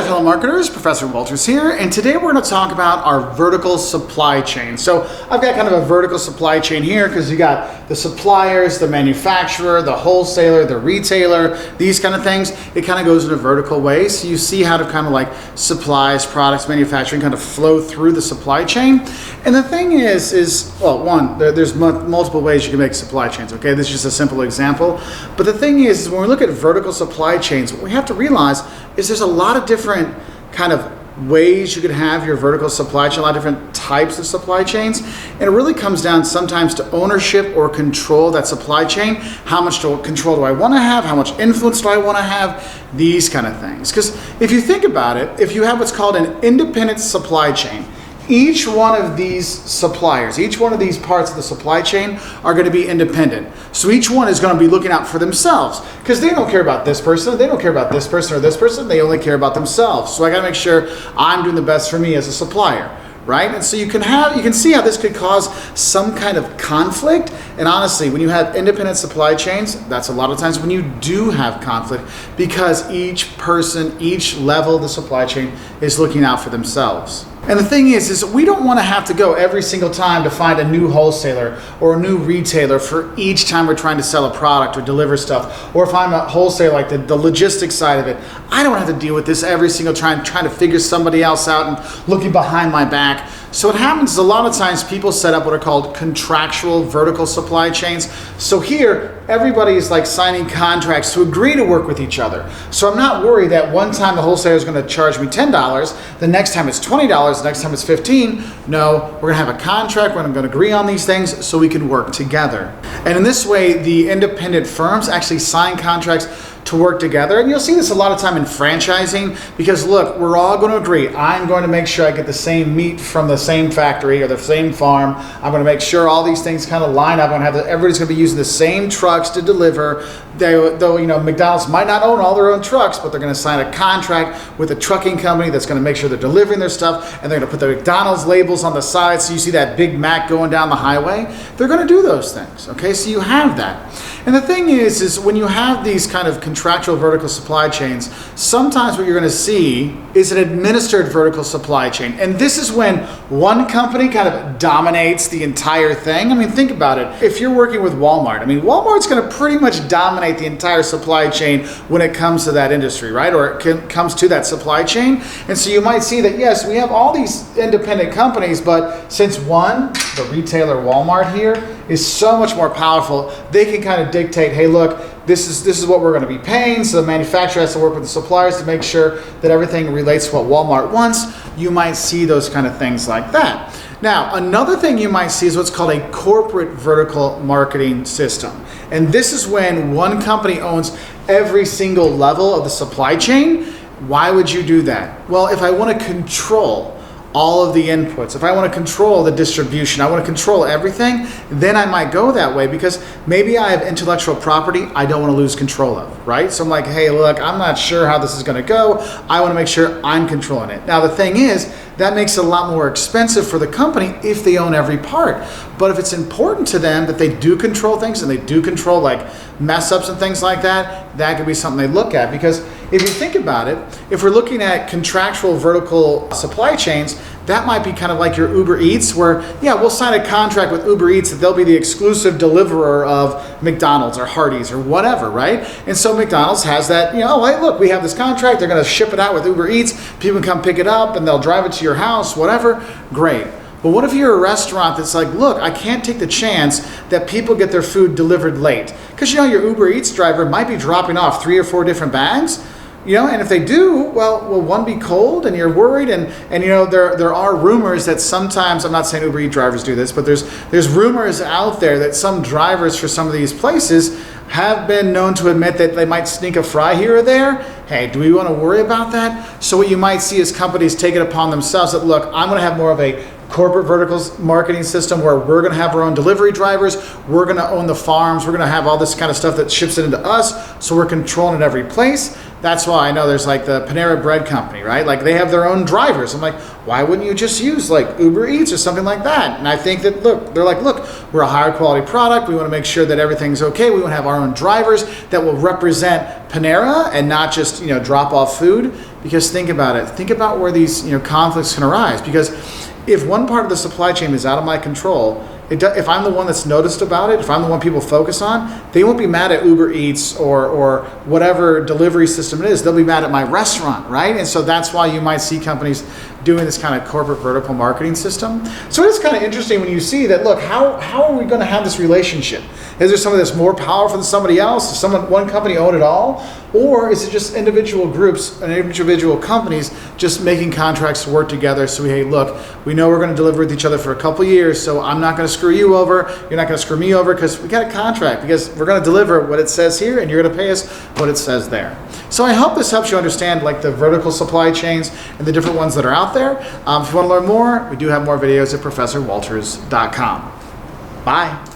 there, fellow marketers. Professor Wolters here, and today we're going to talk about our vertical supply chain. So I've got kind of a vertical supply chain here because you got the suppliers, the manufacturer, the wholesaler, the retailer, these kind of things. It kind of goes in a vertical way. So you see how to kind of like supplies, products, manufacturing kind of flow through the supply chain. And the thing is well, one, there's multiple ways you can make supply chains. Okay, this is just a simple example. But the thing is when we look at vertical supply chains, what we have to realize is there's a lot of different kind of ways you could have your vertical supply chain, a lot of different types of supply chains. And it really comes down sometimes to ownership or control of that supply chain. How much control do I want to have? How much influence do I want to have? These kind of things. Because if you think about it, if you have what's called an independent supply chain, each one of these suppliers, each one of these parts of the supply chain are going to be independent. So each one is going to be looking out for themselves because they don't care about this person, they don't care about this person or this person, they only care about themselves. So I got to make sure I'm doing the best for me as a supplier, right? And so you can see how this could cause some kind of conflict. And honestly, when you have independent supply chains, that's a lot of times when you do have conflict because each person, each level of the supply chain is looking out for themselves. And the thing is we don't want to have to go every single time to find a new wholesaler or a new retailer for each time we're trying to sell a product or deliver stuff. Or if I'm a wholesaler, like the logistics side of it, I don't have to deal with this every single time trying to figure somebody else out and looking behind my back. So what happens is a lot of times people set up what are called contractual vertical supply chains. So here, everybody is like signing contracts to agree to work with each other. So I'm not worried that one time the wholesaler is going to charge me $10, the next time it's $20, the next time it's $15. No, we're going to have a contract, we're going to agree on these things so we can work together. And in this way, the independent firms actually sign contracts to work together. And you'll see this a lot of time in franchising because look, we're all going to agree. I'm going to make sure I get the same meat from the same factory or the same farm. I'm going to make sure all these things kind of line up. I'm going to have everybody's going to be using the same trucks to deliver. Though McDonald's might not own all their own trucks, but they're going to sign a contract with a trucking company that's going to make sure they're delivering their stuff, and they're going to put the McDonald's labels on the side so you see that Big Mac going down the highway. They're going to do those things. Okay, so you have that. And the thing is when you have these kind of contractual vertical supply chains, sometimes what you're going to see is an administered vertical supply chain. And this is when one company kind of dominates the entire thing. I mean, think about it. If you're working with Walmart, I mean, Walmart's going to pretty much dominate the entire supply chain when it comes to that industry, right? Or it comes to that supply chain. And so you might see that, yes, we have all these independent companies, but since one, the retailer Walmart here, is so much more powerful, they can kind of dictate, hey, look, this is what we're going to be paying. So the manufacturer has to work with the suppliers to make sure that everything relates to what Walmart wants. You might see those kind of things like that. Now, another thing you might see is what's called a corporate vertical marketing system. And this is when one company owns every single level of the supply chain. Why would you do that? Well, if I want to control all of the inputs, if I want to control the distribution, I want to control everything, then I might go that way because maybe I have intellectual property I don't want to lose control of, right? So I'm like, hey, look, I'm not sure how this is going to go. I want to make sure I'm controlling it. Now, the thing is, that makes it a lot more expensive for the company if they own every part. But if it's important to them that they do control things and they do control like mess ups and things like that, that could be something they look at. Because if you think about it, if we're looking at contractual vertical supply chains, that might be kind of like your Uber Eats where, yeah, we'll sign a contract with Uber Eats that they'll be the exclusive deliverer of McDonald's or Hardee's or whatever, right? And so McDonald's has that, oh, hey, look, we have this contract. They're going to ship it out with Uber Eats. People can come pick it up and they'll drive it to your house, whatever. Great. But what if you're a restaurant that's like, look, I can't take the chance that people get their food delivered late. Because your Uber Eats driver might be dropping off 3 or 4 different bags. And if they do, well, will one be cold and you're worried? And there are rumors that sometimes, I'm not saying Uber Eats drivers do this, but there's rumors out there that some drivers for some of these places have been known to admit that they might sneak a fry here or there. Hey, do we want to worry about that? So what you might see is companies take it upon themselves that, look, I'm going to have more of a corporate verticals marketing system where we're going to have our own delivery drivers, we're going to own the farms, we're going to have all this kind of stuff that ships it into us, so we're controlling it every place. That's why I know there's like the Panera Bread Company, right? Like they have their own drivers. I'm like, why wouldn't you just use like Uber Eats or something like that? And I think that, look, they're like, look, we're a higher quality product. We want to make sure that everything's okay. We want to have our own drivers that will represent Panera and not just, you know, drop off food. Because think about it. Think about where these, you know, conflicts can arise. Because if one part of the supply chain is out of my control, if I'm the one that's noticed about it, if I'm the one people focus on, they won't be mad at Uber Eats or whatever delivery system it is. They'll be mad at my restaurant, right? And so that's why you might see companies doing this kind of corporate vertical marketing system. So it's kind of interesting when you see that, look, how are we going to have this relationship? Is there someone that's more powerful than somebody else? Does one company own it all? Or is it just individual groups and individual companies just making contracts to work together? So hey, look, we know we're going to deliver with each other for a couple years, so I'm not going to screw you over. You're not going to screw me over because we got a contract, because we're going to deliver what it says here and you're going to pay us what it says there. So I hope this helps you understand like the vertical supply chains and the different ones that are out there. If you want to learn more, we do have more videos at ProfessorWolters.com. Bye.